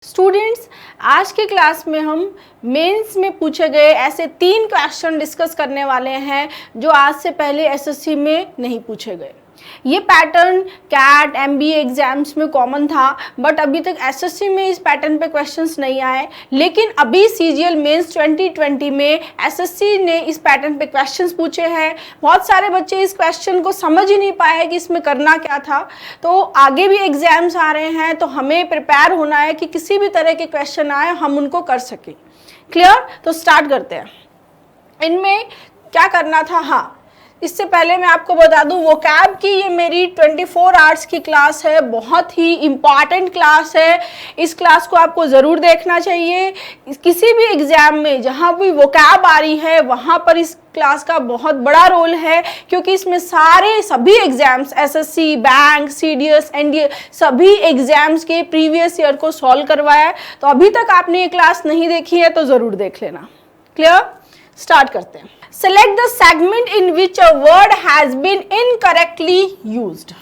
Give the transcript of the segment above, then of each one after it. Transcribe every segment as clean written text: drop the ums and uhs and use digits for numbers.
Students, आज के class में हम मेंस में पूछे गए ऐसे 3 क्वेश्चन डिस्कस करने वाले हैं जो आज से पहले एसएससी में नहीं पूछे गए। ये पैटर्न कैट एमबीए एग्जाम्स में कॉमन था, बट अभी तक एसएससी में इस पैटर्न पे क्वेश्चंस नहीं आए। लेकिन अभी सीजीएल मेंस 2020 में एसएससी ने इस पैटर्न पे क्वेश्चंस पूछे हैं। बहुत सारे बच्चे इस क्वेश्चन को समझ ही नहीं पाए कि इसमें करना क्या था। तो आगे भी एग्जाम्स आ रहे हैं, तो हमें प्रिपेयर होना है कि किसी भी तरह के क्वेश्चन आए हम उनको कर सकें। क्लियर? तो स्टार्ट करते हैं। इनमें क्या करना था, हाँ इससे पहले मैं आपको बता दूं, वोकैब की ये मेरी 24 आवर्स की क्लास है, बहुत ही इम्पॉर्टेंट क्लास है। इस क्लास को आपको ज़रूर देखना चाहिए। किसी भी एग्ज़ाम में जहाँ भी वोकैब आ रही है वहाँ पर इस क्लास का बहुत बड़ा रोल है, क्योंकि इसमें सभी exams SSC, bank, CDS, NDA सभी एग्जाम्स के प्रीवियस ईयर को सॉल्व करवाया है। तो अभी तक आपने ये क्लास नहीं देखी है तो ज़रूर देख लेना। क्लियर? स्टार्ट करते हैं। Select the segment in which a word has been incorrectly used.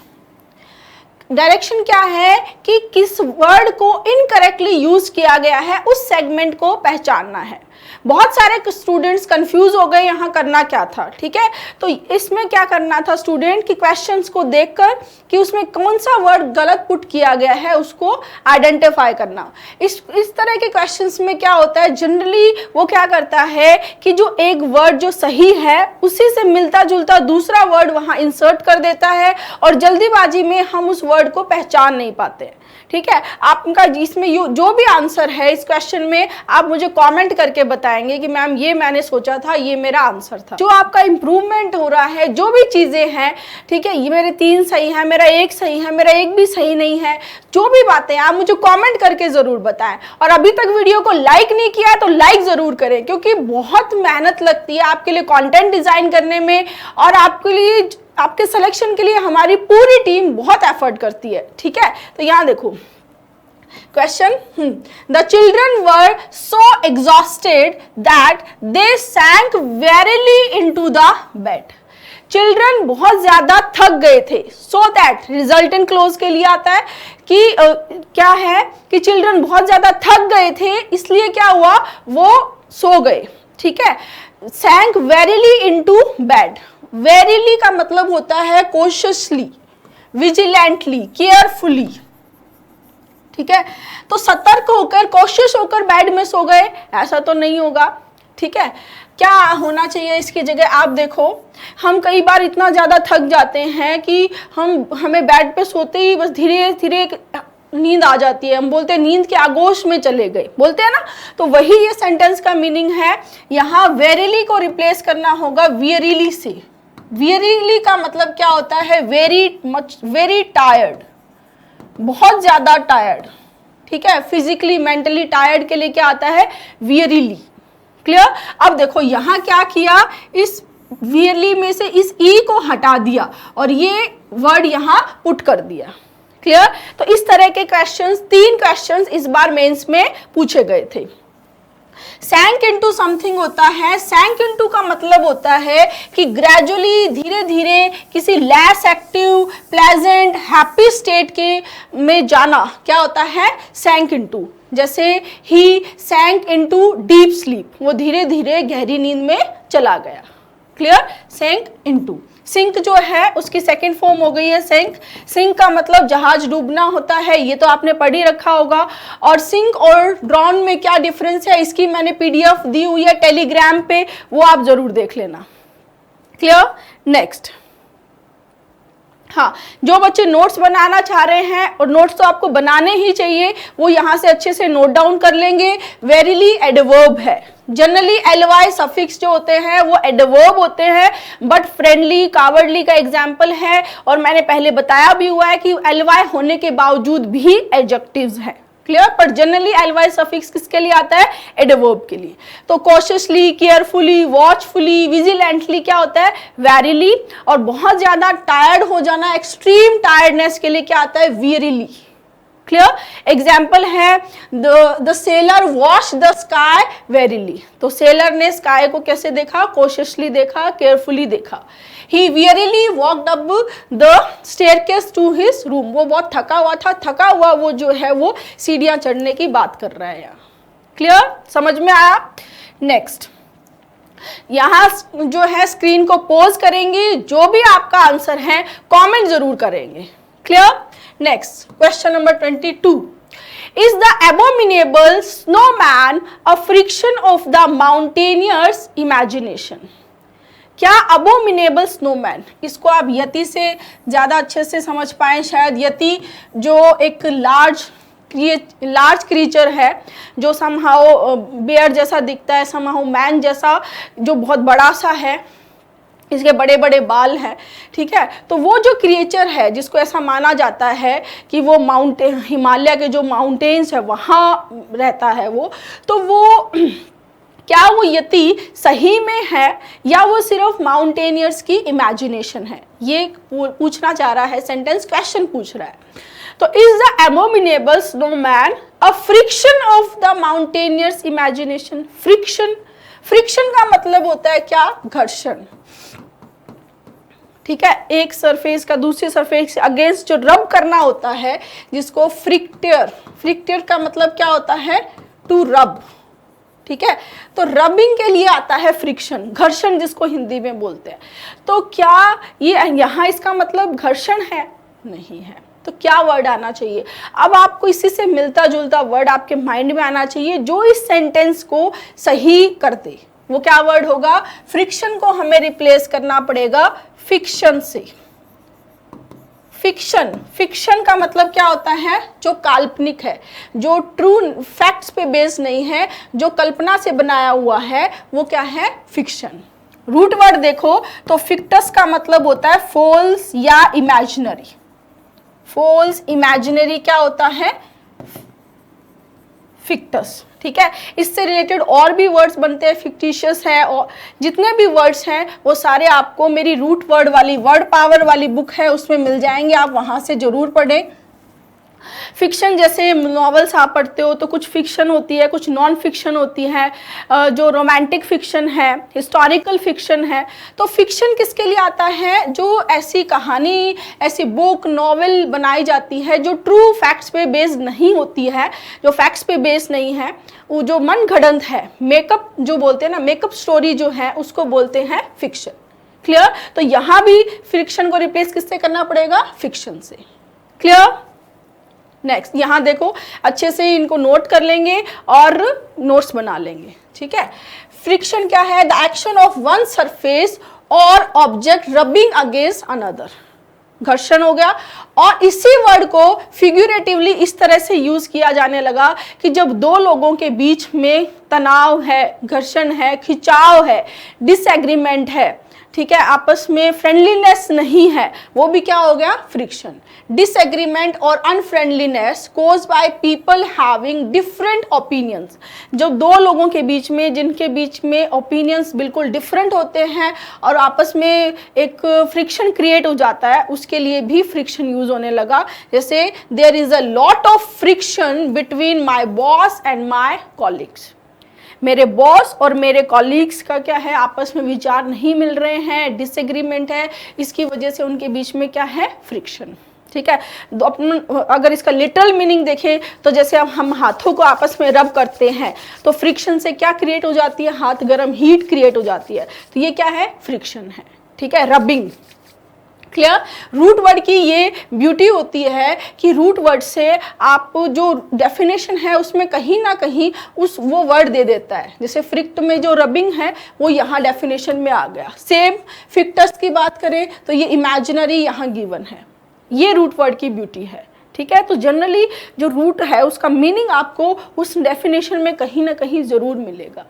Direction क्या है कि किस वर्ड को इनकरेक्टली यूज किया गया है, उस सेगमेंट को पहचानना है। बहुत सारे स्टूडेंट्स कंफ्यूज हो गए यहाँ करना क्या था। ठीक है, तो इसमें क्या करना था स्टूडेंट कि क्वेश्चंस को देखकर कि उसमें कौन सा वर्ड गलत पुट किया गया है उसको आइडेंटिफाई करना। इस तरह के क्वेश्चंस में क्या होता है, जनरली वो क्या करता है कि जो एक वर्ड जो सही है उसी से मिलता जुलता दूसरा वर्ड वहाँ इंसर्ट कर देता है और जल्दीबाजी में हम उस वर्ड को पहचान नहीं पाते। ठीक है, आपका इसमें जो भी आंसर है इस क्वेश्चन में आप मुझे कमेंट करके बताएंगे कि मैम ये मैंने सोचा था, ये मेरा आंसर था। जो आपका इंप्रूवमेंट हो रहा है, जो भी चीजें हैं, ठीक है, ये मेरे 3 सही है, मेरा 1 सही है, मेरा 1 भी सही नहीं है, जो भी बातें आप मुझे कमेंट करके जरूर बताएं। और अभी तक वीडियो को लाइक नहीं किया है तो लाइक जरूर करें, क्योंकि बहुत मेहनत लगती है आपके लिए कंटेंट डिजाइन करने में, और आपके लिए आपके सिलेक्शन के लिए हमारी पूरी टीम बहुत एफर्ट करती है। ठीक है, तो यहाँ देखो question, the children were so exhausted that they sank wearily into the bed. Children बहुत ज्यादा थक गए थे। सो दैट रिजल्टेंट क्लोज के लिए आता है कि क्या है कि चिल्ड्रन बहुत ज्यादा थक गए थे, इसलिए क्या हुआ, वो सो गए। ठीक है, सैंक वेरीली इनटू बेड। वेरीली का मतलब होता है कॉशियसली, विजिलेंटली, केयरफुली। ठीक है, तो सतर्क होकर, कॉशियस होकर बेड में सो गए, ऐसा तो नहीं होगा। ठीक है, क्या होना चाहिए इसकी जगह, आप देखो हम कई बार इतना ज्यादा थक जाते हैं कि हमें बेड पे सोते ही बस धीरे धीरे नींद आ जाती है। हम बोलते हैं नींद के आगोश में चले गए, बोलते हैं ना। तो वही ये सेंटेंस का मीनिंग है। यहाँ वेरीली को रिप्लेस करना होगा वियरीली से। वियरीली का मतलब क्या होता है, वेरी टायर्ड, बहुत ज्यादा टायर्ड। ठीक है, फिजिकली मेंटली टायर्ड के लिए क्या आता है, वियरीली। क्लियर? अब देखो यहाँ क्या किया, इस वियरली में से इस ई को हटा दिया और ये वर्ड यहाँ पुट कर दिया। क्लियर? तो इस तरह के क्वेश्चंस, 3 क्वेश्चंस इस बार मेंस में पूछे गए थे। सैंक इनटू समथिंग होता है। सैंक इनटू का मतलब होता है कि ग्रेजुअली, धीरे धीरे किसी less active, pleasant, happy state के में जाना क्या होता है, सैंक इनटू। जैसे ही सैंक इनटू डीप स्लीप, वो धीरे धीरे गहरी नींद में चला गया। क्लियर? सैंक इनटू। सिंक जो है उसकी सेकंड फॉर्म हो गई है सिंक। सिंक का मतलब जहाज डूबना होता है, ये तो आपने पढ़ ही रखा होगा। और सिंक और ड्रॉन में क्या डिफरेंस है, इसकी मैंने पीडीएफ दी हुई है टेलीग्राम पे, वो आप जरूर देख लेना। क्लियर? नेक्स्ट, हाँ, जो बच्चे नोट्स बनाना चाह रहे हैं, और नोट्स तो आपको बनाने ही चाहिए, वो यहाँ से अच्छे से नोट डाउन कर लेंगे। वेरीली एडवर्ब है। जनरली एलवाई सफिक्स जो होते हैं वो एडवर्ब होते हैं, बट फ्रेंडली, कावर्डली का एग्जाम्पल है, और मैंने पहले बताया भी हुआ है कि एलवाई होने के बावजूद भी एडजेक्टिव्स है। क्लियर? पर जनरली एलवाई सफिक्स किसके लिए आता है, एडवर्ब के लिए। तो कॉशियसली, केयरफुली, वॉचफुली, विजिलेंटली क्या होता है, वेरीली। और बहुत ज्यादा टायर्ड हो जाना, एक्सट्रीम टायर्डनेस के लिए क्या आता है, वियरीली। क्लियर। एग्जाम्पल है the sailor watched the sky wearily, तो सेलर ने स्काई को कैसे देखा, कॉशियसली देखा, केयरफुली देखा। He wearily walked up the staircase to his room, वो बहुत थका हुआ था, थका हुआ वो जो है वो सीढ़ियां चढ़ने की बात कर रहा है। क्लियर, समझ में आया। नेक्स्ट, यहाँ जो है स्क्रीन को पॉज करेंगे, जो भी आपका आंसर है कमेंट जरूर करेंगे। Clear. Next question number 22, is the abominable snowman a friction of the mountaineers imagination. क्या अबोमिनेबल स्नोमैन, इसको आप यति से ज़्यादा अच्छे से समझ पाएं शायद। यति जो एक लार्ज क्रीचर है जो समहाउ बेयर जैसा दिखता है, समहाउ मैन जैसा, जो बहुत बड़ा सा है, इसके बड़े बड़े बाल हैं, ठीक है। तो वो जो क्रिएचर है जिसको ऐसा माना जाता है कि वो माउंटेन, हिमालय के जो माउंटेन्स है वहाँ रहता है वो, तो वो क्या वो यति सही में है या वो सिर्फ माउंटेनियर्स की इमेजिनेशन है, ये पूछना चाह रहा है, सेंटेंस क्वेश्चन पूछ रहा है। तो is the abominable snowman a friction of the mountaineers imagination. Friction, friction का मतलब होता है क्या, घर्षण, ठीक है। एक सरफेस का दूसरी सरफेस के अगेंस्ट जो रब करना होता है जिसको फ्रिक्टियर, फ्रिक्टियर का मतलब क्या होता है, टू रब, ठीक है। तो रबिंग के लिए आता है फ्रिक्शन, घर्षण जिसको हिंदी में बोलते हैं। तो क्या ये यहाँ इसका मतलब घर्षण है, नहीं है। तो क्या वर्ड आना चाहिए, अब आपको इसी से मिलता जुलता वर्ड आपके माइंड में आना चाहिए जो इस सेंटेंस को सही कर दे। वो क्या वर्ड होगा, फ्रिक्शन को हमें रिप्लेस करना पड़ेगा फिक्शन से। फिक्शन, फिक्शन का मतलब क्या होता है, जो काल्पनिक है, जो ट्रू फैक्ट्स पे बेस्ड नहीं है, जो कल्पना से बनाया हुआ है, वो क्या है, फिक्शन। रूट वर्ड देखो तो फिक्टस का मतलब होता है फॉल्स या इमेजिनरी। फॉल्स, इमेजिनरी क्या होता है, फिक्टस, ठीक है। इससे रिलेटेड और भी वर्ड्स बनते हैं, फिक्टिशियस है, और जितने भी वर्ड्स हैं वो सारे आपको मेरी रूट वर्ड वाली, वर्ड पावर वाली बुक है उसमें मिल जाएंगे, आप वहां से जरूर पढ़ें। फिक्शन जैसे नॉवेल्स आप पढ़ते हो तो कुछ फिक्शन होती है, कुछ नॉन फिक्शन होती है, जो रोमांटिक फिक्शन है, हिस्टोरिकल फिक्शन है। तो फिक्शन किसके लिए आता है, जो ऐसी कहानी, ऐसी बुक, नॉवेल बनाई जाती है जो ट्रू फैक्ट्स पे बेस्ड नहीं होती है, जो फैक्ट्स पे बेस्ड नहीं है, वो जो मन घड़ंत है, मेकअप जो बोलते हैं ना, मेकअप स्टोरी जो है उसको बोलते हैं फिक्शन। क्लियर। तो यहाँ भी फिक्शन को रिप्लेस किससे करना पड़ेगा, फिक्शन से। क्लियर। नेक्स्ट, यहाँ देखो अच्छे से इनको नोट कर लेंगे और नोट्स बना लेंगे, ठीक है। फ्रिक्शन क्या है, the action of one surface और ऑब्जेक्ट रबिंग अगेंस्ट अनदर, घर्षण हो गया। और इसी वर्ड को फिगुरेटिवली इस तरह से यूज किया जाने लगा कि जब दो लोगों के बीच में तनाव है, घर्षण है, खिंचाव है, डिसएग्रीमेंट है, ठीक है, आपस में फ्रेंडलीनेस नहीं है, वो भी क्या हो गया, फ्रिक्शन। डिसएग्रीमेंट और unfriendliness caused by people having different opinions, जब दो लोगों के बीच में, जिनके बीच में ओपिनियंस बिल्कुल डिफरेंट होते हैं और आपस में एक फ्रिक्शन क्रिएट हो जाता है, उसके लिए भी फ्रिक्शन यूज होने लगा। जैसे there is a lot of friction between my boss and my colleagues, मेरे बॉस और मेरे कॉलीग्स का क्या है, आपस में विचार नहीं मिल रहे हैं, डिसएग्रीमेंट है, इसकी वजह से उनके बीच में क्या है, फ्रिक्शन, ठीक है। तो अगर इसका लिटरल मीनिंग देखें तो जैसे अब हम हाथों को आपस में रब करते हैं तो फ्रिक्शन से क्या क्रिएट हो जाती है, हाथ गर्म, हीट क्रिएट हो जाती है, तो ये क्या है, फ्रिक्शन है, ठीक है, रबिंग। क्लियर। रूट वर्ड की ये ब्यूटी होती है कि रूट वर्ड से आप जो डेफिनेशन है उसमें कहीं ना कहीं वो वर्ड दे देता है। जैसे फ्रिक्ट में जो रबिंग है वो यहाँ डेफिनेशन में आ गया। सेम फिक्टस की बात करें तो ये इमेजिनरी यहाँ गिवन है, ये रूट वर्ड की ब्यूटी है, ठीक है। तो जनरली जो रूट है उसका मीनिंग आपको उस डेफिनेशन में कहीं ना कहीं जरूर मिलेगा।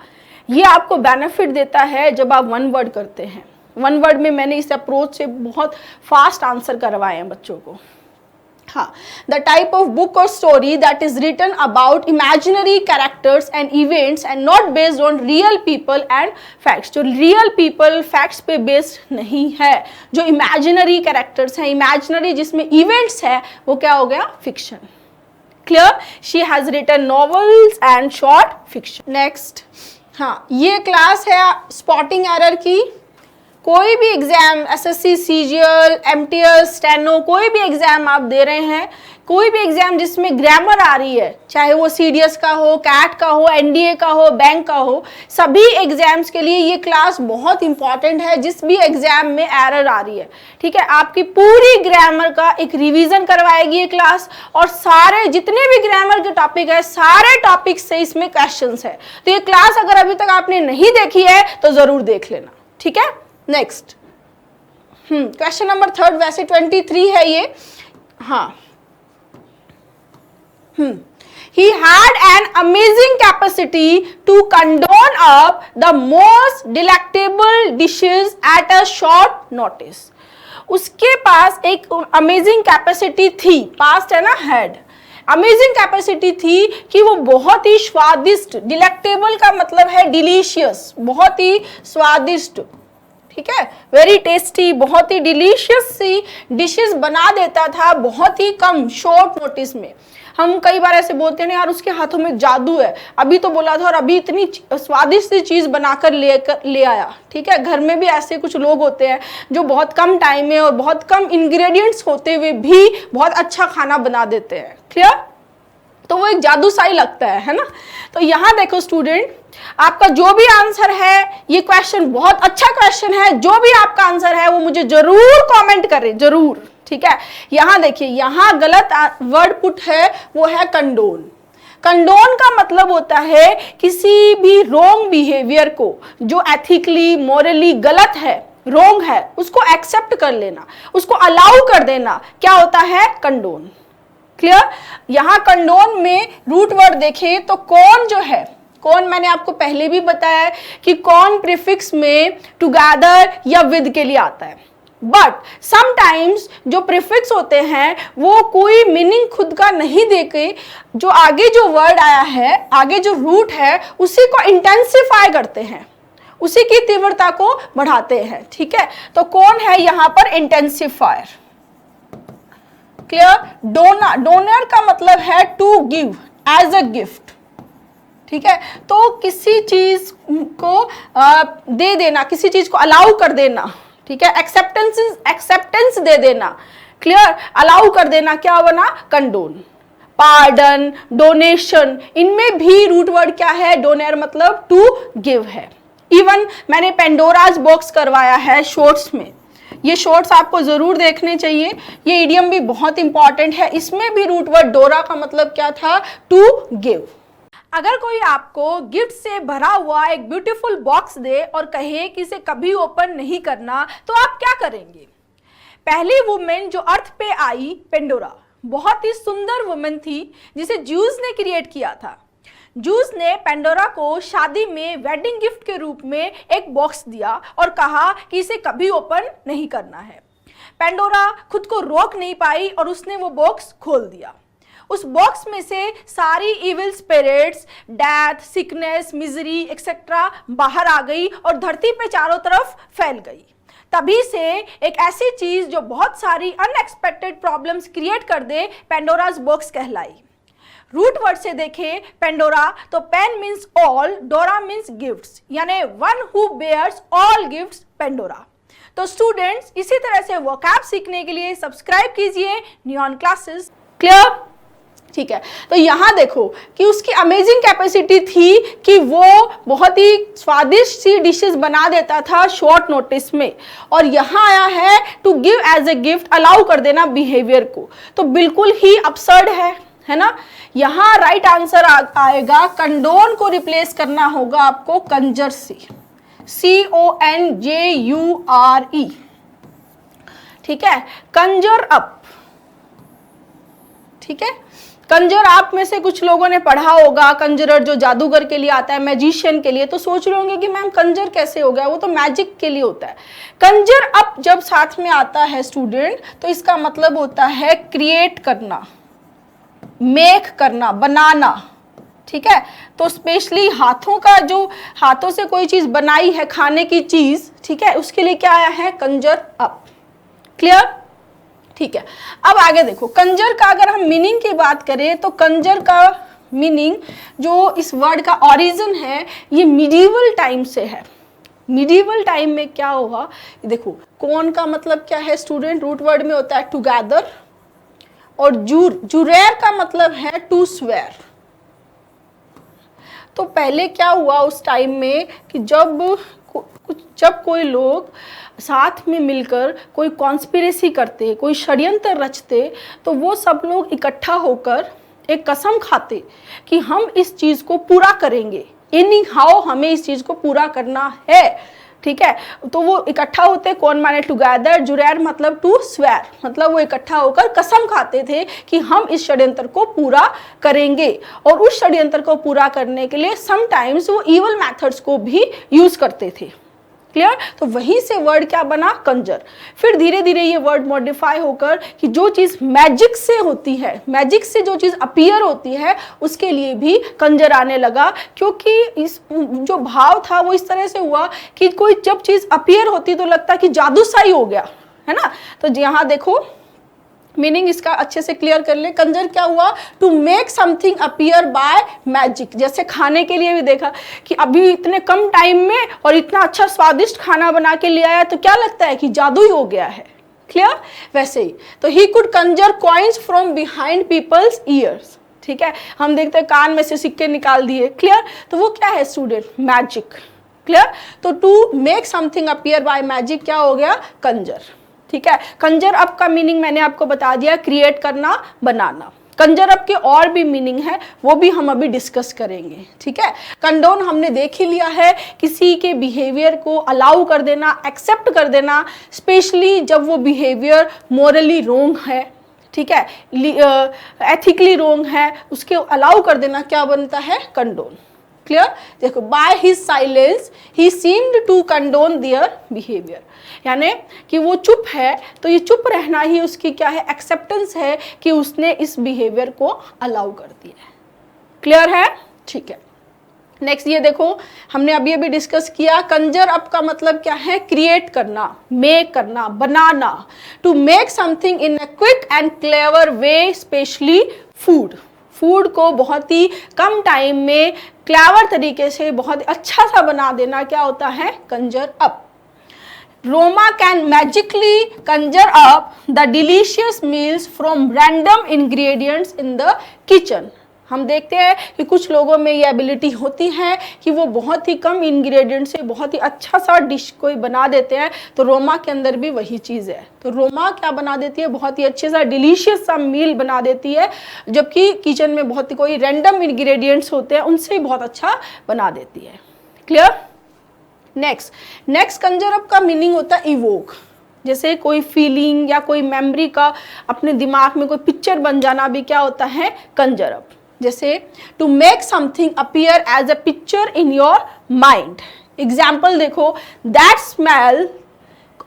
ये आपको बेनिफिट देता है जब आप वन वर्ड करते हैं। वन वर्ड में मैंने इस अप्रोच से बहुत फास्ट आंसर करवाए हैं बच्चों को। हाँ, द टाइप ऑफ बुक और story that is written about imaginary characters and events and not based on real people and facts, जो रियल पीपल फैक्ट्स पे बेस्ड नहीं है, जो इमेजिनरी कैरेक्टर्स हैं, इमेजिनरी जिसमें इवेंट्स है, वो क्या हो गया, fiction. Clear? She has written novels and short fiction. Next, हाँ, ये क्लास है स्पॉटिंग एरर की। कोई भी exam, SSC, CGL, MTL, steno, कोई भी एग्जाम आप दे रहे हैं, कोई भी एग्जाम जिसमें ग्रामर आ रही है, चाहे वो सीडीएस का हो, कैट का हो, एनडीए का हो, बैंक का हो, सभी एग्जाम्स के लिए ये क्लास बहुत इंपॉर्टेंट है। जिस भी एग्जाम में एरर आ रही है, ठीक है, आपकी पूरी ग्रामर का एक रिवीजन करवाएगी ये क्लास, और सारे जितने भी ग्रामर के टॉपिक है, सारे टॉपिक से इसमें क्वेश्चंस है। तो ये क्लास अगर अभी तक आपने नहीं देखी है तो जरूर देख लेना, ठीक है। नेक्स्ट, क्वेश्चन नंबर 3, वैसे 23 है ये। हाँ, he had an amazing capacity to condone up the most delectable dishes at a short notice. उसके पास एक अमेजिंग कैपेसिटी थी, पास्ट है ना, हैड, अमेजिंग कैपेसिटी थी कि वो बहुत ही स्वादिष्ट, डिलेक्टेबल का मतलब है डिलीशियस, बहुत ही स्वादिष्ट, ठीक है, वेरी टेस्टी, बहुत ही डिलीशियस सी डिशेस बना देता था बहुत ही कम शॉर्ट नोटिस में। हम कई बार ऐसे बोलते हैं ना, यार उसके हाथों में जादू है, अभी तो बोला था और अभी इतनी स्वादिष्ट सी चीज बनाकर ले आया, ठीक है। घर में भी ऐसे कुछ लोग होते हैं जो बहुत कम टाइम में और बहुत कम इंग्रेडिएंट्स होते हुए भी बहुत अच्छा खाना बना देते हैं, क्लियर? तो वो एक जादू सा ही लगता है ना। तो यहाँ देखो स्टूडेंट, आपका जो भी आंसर है, ये क्वेश्चन बहुत अच्छा क्वेश्चन है, जो भी आपका आंसर है वो मुझे जरूर कमेंट करें, जरूर, ठीक है। यहाँ देखिए, यहाँ गलत वर्ड पुट है, वो है कंडोन। कंडोन का मतलब होता है किसी भी रॉन्ग बिहेवियर को जो एथिकली, मोरली गलत है, रॉन्ग है, उसको एक्सेप्ट कर लेना, उसको अलाउ कर देना, क्या होता है? Condone, clear? यहाँ कंडोन में रूट वर्ड देखें तो कौन जो है, कौन मैंने आपको पहले भी बताया है कि कौन प्रीफिक्स में टुगेदर या विद के लिए आता है, बट समटाइम्स जो प्रीफिक्स होते हैं वो कोई मीनिंग खुद का नहीं देके जो आगे जो वर्ड आया है, आगे जो रूट है, उसी को इंटेंसिफाई करते हैं, उसी की तीव्रता को बढ़ाते हैं, ठीक है। तो कौन है यहाँ पर इंटेंसिफायर? क्लियर? डोनर, डोनर का मतलब है to give as a gift, ठीक है। तो किसी चीज को दे देना, किसी चीज को अलाउ कर देना, ठीक है, एक्सेप्टेंस दे देना, क्लियर, अलाउ कर देना, क्या बना? कंडोन। पार्डन, डोनेशन, इनमें भी रूट वर्ड क्या है? डोनर मतलब टू गिव है। इवन मैंने पेंडोराज बॉक्स करवाया है शॉर्ट्स में, ये शॉर्ट्स आपको जरूर देखने चाहिए, ये इडियम भी बहुत इंपॉर्टेंट है, इसमें भी रूट वर्ड डोरा का मतलब क्या था? To give. अगर कोई आपको गिफ्ट से भरा हुआ एक ब्यूटीफुल बॉक्स दे और कहे कि इसे कभी ओपन नहीं करना, तो आप क्या करेंगे? पहली वुमेन जो अर्थ पे आई, पेंडोरा, बहुत ही सुंदर वुमेन थी जिसे ज्यूज ने क्रिएट किया था। ज्यूज ने पेंडोरा को शादी में वेडिंग गिफ्ट के रूप में एक बॉक्स दिया और कहा कि इसे कभी ओपन नहीं करना है। पेंडोरा खुद को रोक नहीं पाई और उसने वो बॉक्स खोल दिया। उस बॉक्स में से सारी evil spirits, death, sickness, misery etcetera बाहर आ गई और धरती पे चारों तरफ फैल गई। तभी से एक ऐसी चीज जो बहुत सारी अनएक्सपेक्टेड प्रॉब्लम्स क्रिएट कर दे, पेंडोराज बॉक्स कहलाई। रूट वर्ड से देखें पेंडोरा तो pan means all, dora means gifts, यानी one who bears all gifts, Pandora. तो स्टूडेंट्स, इसी तरह से वोकैब सीखने के लिए सब्सक्राइब कीजिए नियॉन क्लासेस, क्लियर? ठीक है। तो यहाँ देखो कि उसकी अमेजिंग कैपेसिटी थी कि वो बहुत ही स्वादिष्ट सी डिशेस बना देता था शॉर्ट नोटिस में, और यहाँ आया है to give as a gift, allow कर देना बिहेवियर को, तो बिल्कुल ही अपसर्ड है ना। यहाँ राइट आंसर आएगा, कंडोन को रिप्लेस करना होगा आपको कंजर से, CONJURE, ठीक है, कंजर अप, ठीक है। कंजर आप में से कुछ लोगों ने पढ़ा होगा, कंजरर जो जादूगर के लिए आता है, मैजिशियन के लिए, तो सोच रहे होंगे कि मैम कंजर कैसे हो गया, वो तो मैजिक के लिए होता है। कंजर अप जब साथ में आता है स्टूडेंट, तो इसका मतलब होता है क्रिएट करना, मेक करना, बनाना, ठीक है। तो स्पेशली हाथों का, जो हाथों से कोई चीज बनाई है, खाने की चीज, ठीक है, उसके लिए क्या आया है? Conjure up, clear? ठीक है, अब आगे देखो, कंजर का अगर हम मीनिंग की बात करें तो कंजर का मीनिंग, जो इस वर्ड का ओरिजिन है, ये मिडीवल टाइम से है। मिडीवल टाइम में क्या हुआ, देखो कौन का मतलब क्या है स्टूडेंट, रूट वर्ड में होता है टुगेदर, और जुरेर का मतलब है टू स्वेर। तो पहले क्या हुआ उस टाइम में कि जब कोई लोग साथ में मिलकर कोई कॉन्स्पिरेसी करते, कोई षड्यंत्र रचते, तो वो सब लोग इकट्ठा होकर एक कसम खाते कि हम इस चीज़ को पूरा करेंगे, एनी हाउ हमें इस चीज़ को पूरा करना है, ठीक है। तो वो इकट्ठा होते, कौन माने टुगेदर, जुरैर मतलब टू स्वेर, मतलब वो इकट्ठा होकर कसम खाते थे कि हम इस षड्यंत्र को पूरा करेंगे, और उस षड्यंत्र को पूरा करने के लिए समटाइम्स वो इवल मेथड्स को भी यूज करते थे। क्लियर? तो वहीं से वर्ड क्या बना, कंजर। फिर धीरे धीरे ये वर्ड मॉडिफाई होकर कि जो चीज मैजिक से होती है, मैजिक से जो चीज अपीयर होती है, उसके लिए भी कंजर आने लगा, क्योंकि इस जो भाव था वो इस तरह से हुआ कि कोई जब चीज अपीयर होती तो लगता कि जादू सा ही हो गया, है ना। तो यहाँ देखो मीनिंग इसका अच्छे से क्लियर कर ले। कंजर क्या हुआ, to make something appear by magic. जैसे खाने के लिए भी देखा कि अभी इतने कम टाइम में और इतना अच्छा स्वादिष्ट खाना बना के ले आया, तो क्या लगता है कि जादू ही हो गया है। क्लियर? वैसे ही तो he could conjure coins from behind people's ears. ठीक है, हम देखते हैं कान में से सिक्के निकाल दिए। क्लियर? तो वो क्या है स्टूडेंट, मैजिक। क्लियर? तो to make something appear by magic क्या हो गया, कंजर। ठीक है, कंजर अप का मीनिंग मैंने आपको बता दिया, क्रिएट करना, बनाना। कंजर अप के और भी मीनिंग है, वो भी हम अभी डिस्कस करेंगे। ठीक है, कंडोन हमने देख ही लिया है, किसी के बिहेवियर को अलाउ कर देना, एक्सेप्ट कर देना, स्पेशली जब वो बिहेवियर मोरली रोंग है, ठीक है, एथिकली रोंग है, उसके अलाउ कर देना क्या बनता है, कंडोन। क्लियर? देखो, by his silence he seemed to condone their behaviour, यानी कि वो चुप है तो ये चुप रहना ही उसकी क्या है, एक्सेप्टेंस है कि उसने इस बिहेवियर को अलाउ कर दिया है। क्लियर है? ठीक है, नेक्स्ट ये देखो, हमने अभी अभी डिस्कस किया, कंजर अप का मतलब क्या है, क्रिएट करना, मेक करना, बनाना। To make something in a quick and clever way, specially food. Food को बहुत ही कम टाइम में क्लेवर तरीके से बहुत अच्छा सा बना देना क्या होता है, conjure up. Roma can magically Kanjar up the delicious meals from random ingredients in the kitchen. हम देखते हैं कि कुछ लोगों में ये एबिलिटी होती है कि वो बहुत ही कम इंग्रेडिएंट से बहुत ही अच्छा सा डिश कोई बना देते हैं, तो रोमा के अंदर भी वही चीज़ है। तो रोमा क्या बना देती है, बहुत ही अच्छे सा डिलीशियस सा मील बना देती है, जबकि किचन में बहुत ही कोई रैंडम इंग्रेडिएंट्स होते हैं उनसे ही बहुत अच्छा बना देती है। क्लियर? नेक्स्ट कंजर अप का मीनिंग होता है इवोक। जैसे कोई फीलिंग या कोई मेमोरी का अपने दिमाग में कोई पिक्चर बन जाना भी क्या होता है, कंजर अप। जैसे to make something appear as a picture in your mind. Example देखो, that smell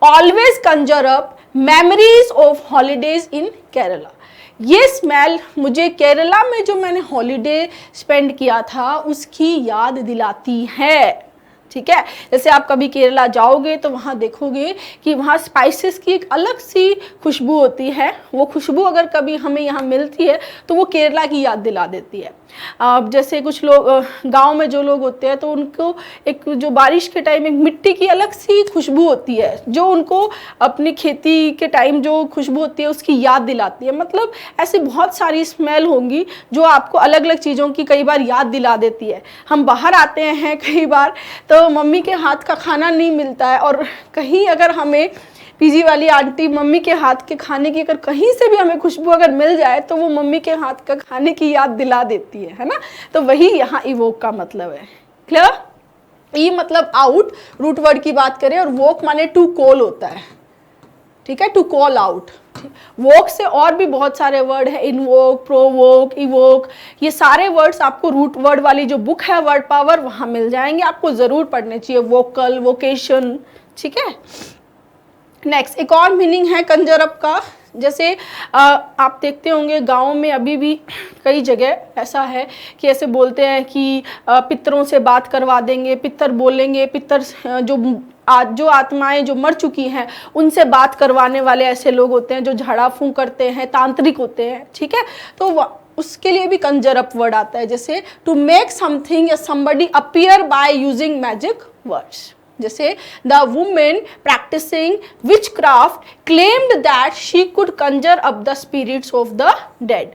always conjure up memories of holidays in Kerala. ये स्मेल मुझे केरला में जो मैंने हॉलीडे स्पेंड किया था उसकी याद दिलाती है। ठीक है, जैसे आप कभी केरला जाओगे तो वहाँ देखोगे कि वहाँ स्पाइसेस की एक अलग सी खुशबू होती है। वो खुशबू अगर कभी हमें यहाँ मिलती है तो वो केरला की याद दिला देती है। जैसे कुछ लोग गांव में जो लोग होते हैं तो उनको एक जो बारिश के टाइम एक मिट्टी की अलग सी खुशबू होती है जो उनको अपनी खेती के टाइम जो खुशबू होती है उसकी याद दिलाती है। मतलब ऐसी बहुत सारी स्मेल होंगी जो आपको अलग अलग चीज़ों की कई बार याद दिला देती है। हम बाहर आते हैं कई बार तो मम्मी के हाथ का खाना नहीं मिलता है, और कहीं अगर हमें पीजी वाली आंटी मम्मी के हाथ के खाने की अगर कहीं से भी हमें खुशबू अगर मिल जाए तो वो मम्मी के हाथ का खाने की याद दिला देती है ना। तो वही यहाँ इवोक का मतलब है। क्लियर? ई मतलब आउट, रूट वर्ड की बात करें, और वोक माने टू कॉल होता है। ठीक है, टू कॉल आउट। वोक से और भी बहुत सारे वर्ड है, इनवोक, प्रोवोक, इवोक, ये सारे वर्ड्स आपको रूट वर्ड वाली जो बुक है वर्ड पावर वहाँ मिल जाएंगे, आपको ज़रूर पढ़ने चाहिए। Vocal, vocation. ठीक है, नेक्स्ट एक और मीनिंग है कंजर अप का, जैसे आप देखते होंगे गाँव में अभी भी कई जगह ऐसा है कि ऐसे बोलते हैं कि पितरों से बात करवा देंगे, पितर बोलेंगे, पितर जो आत्माएं जो मर चुकी हैं उनसे बात करवाने वाले ऐसे लोग होते हैं जो झाड़ा फूंक करते हैं, तांत्रिक होते हैं, ठीक है। तो उसके लिए भी कंजर अप वर्ड आता है, जैसे टू मेक समथिंग या somebody appear by using magic words. जैसे the women practising witchcraft claimed that she could conjure up the spirits of the dead.